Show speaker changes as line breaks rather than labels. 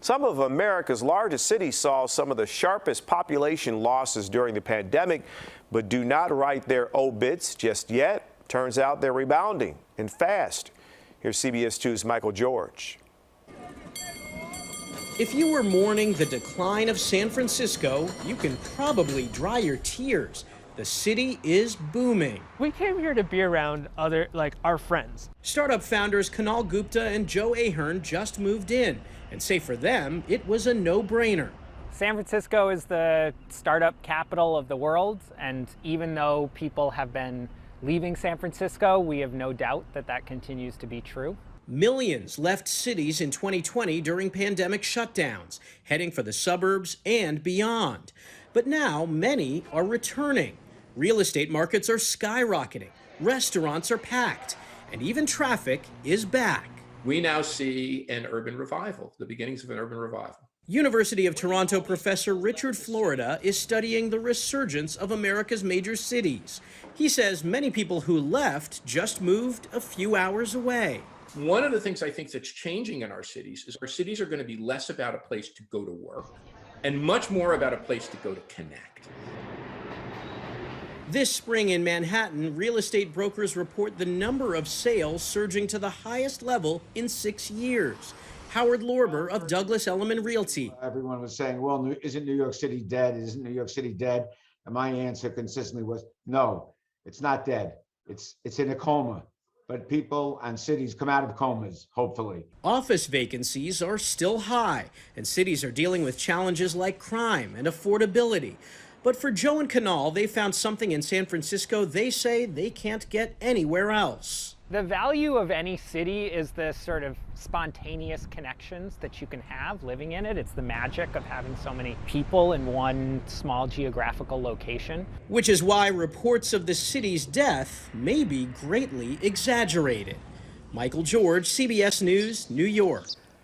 Some of America's largest cities saw some of the sharpest population losses during the pandemic, but do not write their obits just yet. Turns out they're rebounding and fast. Here's CBS News Michael George.
If you were mourning the decline of San Francisco, you can probably dry your tears. The city is booming.
We came here to be around our friends.
Startup founders Kunal Gupta and Joe Ahern just moved in and say for them it was a no-brainer.
San Francisco is the startup capital of the world, and even though people have been leaving San Francisco, we have no doubt that that continues to be true.
Millions left cities in 2020 during pandemic shutdowns, heading for the suburbs and beyond. But now many are returning. Real estate markets are skyrocketing, restaurants are packed, and even traffic is back.
We now see an urban revival, the beginnings of an urban revival.
University of Toronto professor Richard Florida is studying the resurgence of America's major cities. He says many people who left just moved a few hours away.
One of the things I think that's changing in our cities is our cities are going to be less about a place to go to work and much more about a place to go to connect.
This spring in Manhattan, real estate brokers report the number of sales surging to the highest level in 6 years. Howard Lorber of Douglas Elliman Realty.
Everyone was saying, well, isn't New York City dead? Isn't New York City dead? And my answer consistently was, no, it's not dead. It's in a coma. But people and cities come out of comas, hopefully.
Office vacancies are still high, and cities are dealing with challenges like crime and affordability. But for Joe and Kunal, they found something in San Francisco they say they can't get anywhere else.
The value of any city is the sort of spontaneous connections that you can have living in it. It's the magic of having so many people in one small geographical location.
Which is why reports of the city's death may be greatly exaggerated. Michael George, CBS News, New York.